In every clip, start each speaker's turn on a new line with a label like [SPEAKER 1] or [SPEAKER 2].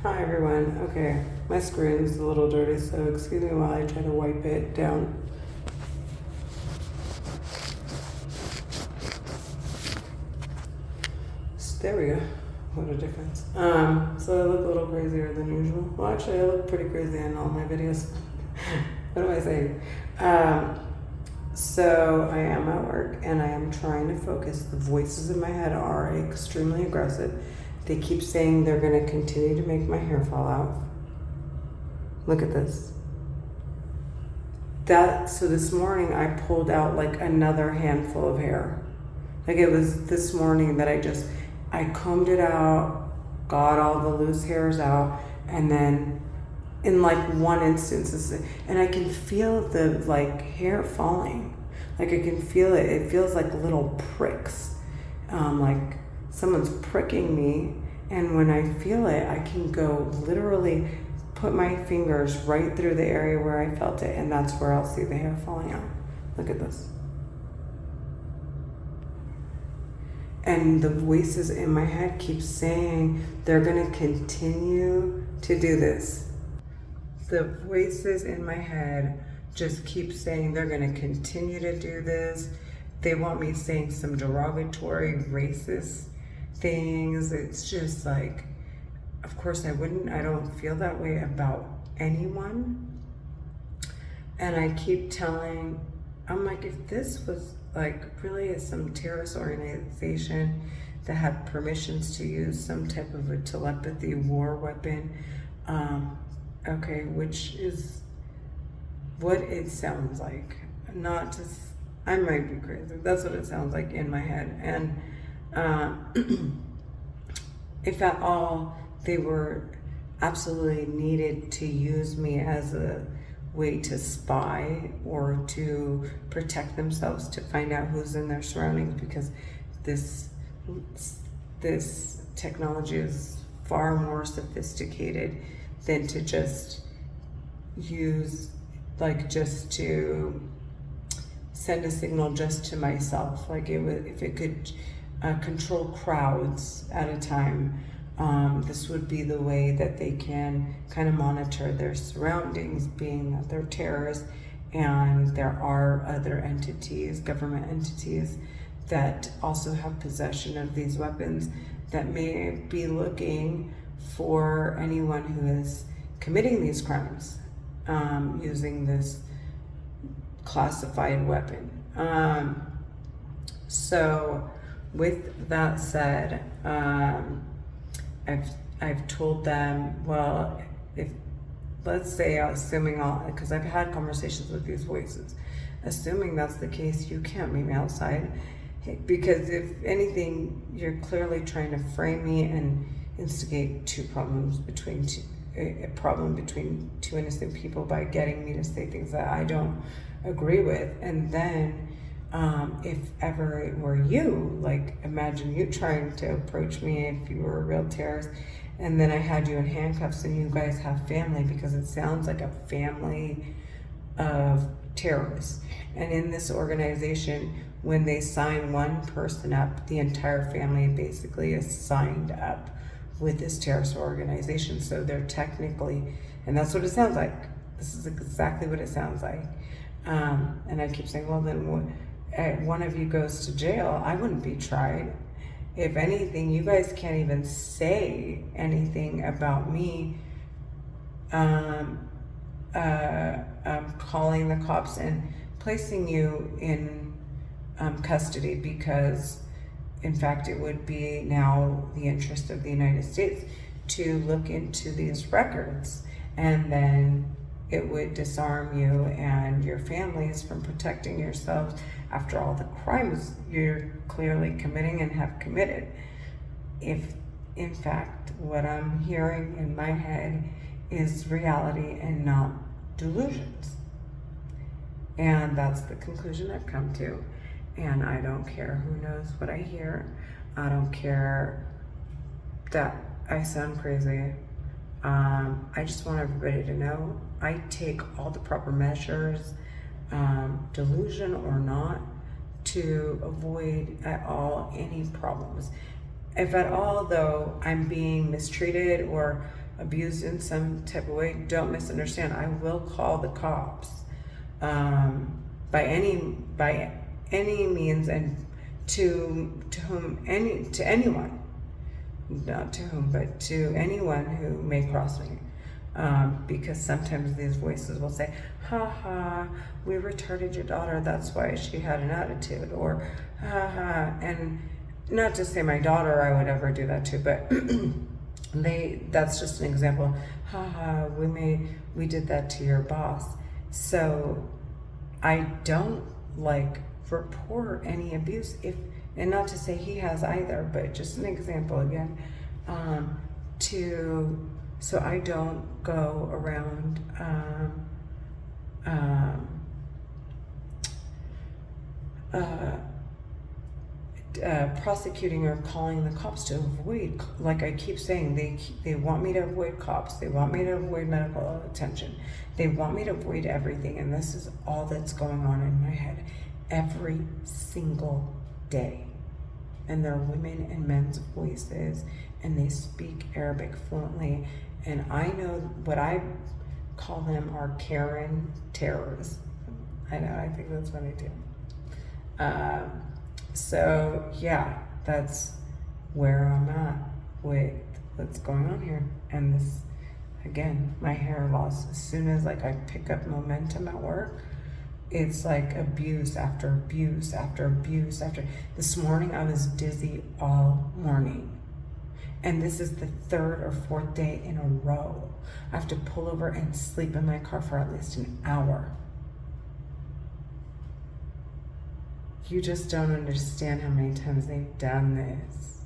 [SPEAKER 1] Hi everyone. Okay, my screen's a little dirty, so excuse me while I try to wipe it down. So there we go. What a difference. So I look a little crazier than usual. Well, actually, I look pretty crazy in all my videos. What am I saying? So I am at work and I am trying to focus. The voices in my head are extremely aggressive. They keep saying they're going to continue to make my hair fall out. Look at this. So this morning I pulled out like another handful of hair. Like it was this morning that I combed it out, got all the loose hairs out, and then in like one instance, and I can feel the like hair falling. Like I can feel it. It feels like little pricks. Like someone's pricking me. And when I feel it, I can go literally put my fingers right through the area where I felt it, and that's where I'll see the hair falling out. Look at this. And the voices in my head keep saying they're going to continue to do this. The voices in my head just keep saying they're going to continue to do this. They want me saying some derogatory, racist things. It's just like, of course I don't feel that way about anyone. And I keep I'm like, if this was like really some terrorist organization that had permissions to use some type of a telepathy war weapon, okay, which is what it sounds like. Not just, I might be crazy. That's what it sounds like in my head. And if at all they were absolutely needed to use me as a way to spy or to protect themselves, to find out who's in their surroundings, because this technology is far more sophisticated than to just use, like, just to send a signal just to myself. Like if it could control crowds at a time, this would be the way that they can kind of monitor their surroundings, being that they're terrorists, and there are other entities, government entities, that also have possession of these weapons that may be looking for anyone who is committing these crimes using this classified weapon. So with that said, I've told them, well, if, let's say, assuming because I've had conversations with these voices, assuming that's the case, you can't meet me outside, because if anything, you're clearly trying to frame me and instigate a problem between two innocent people by getting me to say things that I don't agree with. And then if ever it were you, like imagine you trying to approach me if you were a real terrorist, and then I had you in handcuffs and you guys have family, because it sounds like a family of terrorists. And in this organization, when they sign one person up, the entire family basically is signed up with this terrorist organization. So they're technically, and that's what it sounds like. This is exactly what it sounds like. And I keep saying, well, then one of you goes to jail, I wouldn't be tried. If anything, you guys can't even say anything about me calling the cops and placing you in custody, because in fact it would be now the interest of the United States to look into these records, and then it would disarm you and your families from protecting yourselves after all the crimes you're clearly committing and have committed. If in fact what I'm hearing in my head is reality and not delusions. And that's the conclusion I've come to. And I don't care who knows what I hear. I don't care that I sound crazy. I just want everybody to know I take all the proper measures, delusion or not, to avoid at all any problems. If at all, though, I'm being mistreated or abused in some type of way, don't misunderstand. I will call the cops by any means, and to anyone, not to whom, but to anyone who may cross me. Because sometimes these voices will say, ha ha, we retarded your daughter, that's why she had an attitude, or ha ha. And not to say my daughter I would ever do that to, but that's just an example. Ha ha, we did that to your boss. So I don't report any abuse, and not to say he has either, but just an example again, so I don't go around prosecuting or calling the cops to avoid, like I keep saying, they want me to avoid cops, they want me to avoid medical attention, they want me to avoid everything, and this is all that's going on in my head every single day. And they're women and men's voices, and they speak Arabic fluently, and I know what I call them are Karen terrorists. I know, I think that's funny too. So yeah, that's where I'm at with what's going on here. And this, again, my hair loss, as soon as I pick up momentum at work, it's like abuse after abuse after abuse after. This morning I was dizzy all morning. And this is the third or fourth day in a row. I have to pull over and sleep in my car for at least an hour. You just don't understand how many times they've done this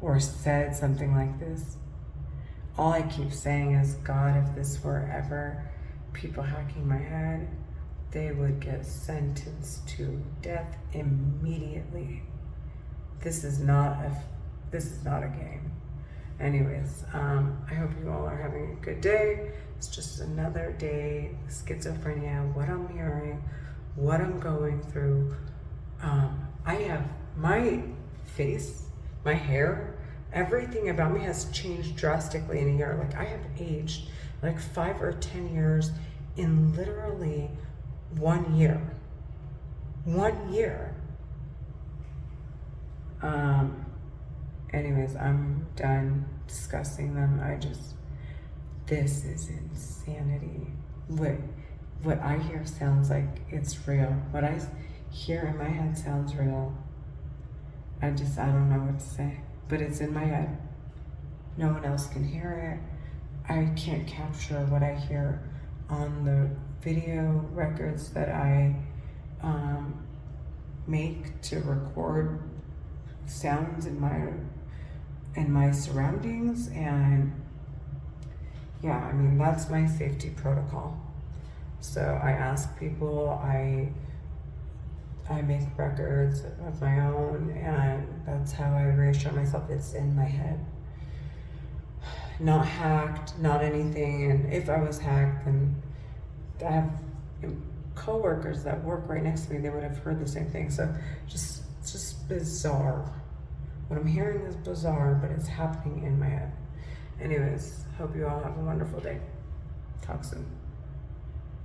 [SPEAKER 1] or said something like this. All I keep saying is, God, if this were ever people hacking my head, they would get sentenced to death immediately. This is not a game. Anyways, I hope you all are having a good day. It's just another day, schizophrenia, what I'm hearing, what I'm going through. I have my face, my hair, everything about me has changed drastically in a year. I have aged 5 or 10 years in literally 1 year. 1 year. Anyways, I'm done discussing them. This is insanity. What I hear sounds like it's real. What I hear in my head sounds real. I don't know what to say, but it's in my head. No one else can hear it. I can't capture what I hear on the video records that I make to record sounds in my surroundings. And yeah, I mean, that's my safety protocol. So I ask people, I make records of my own, and that's how I reassure myself it's in my head. Not hacked, not anything. And if I was hacked, then I have co-workers that work right next to me, they would have heard the same thing. So it's just bizarre. What I'm hearing is bizarre, but it's happening in my head. Anyways, hope you all have a wonderful day. Talk soon.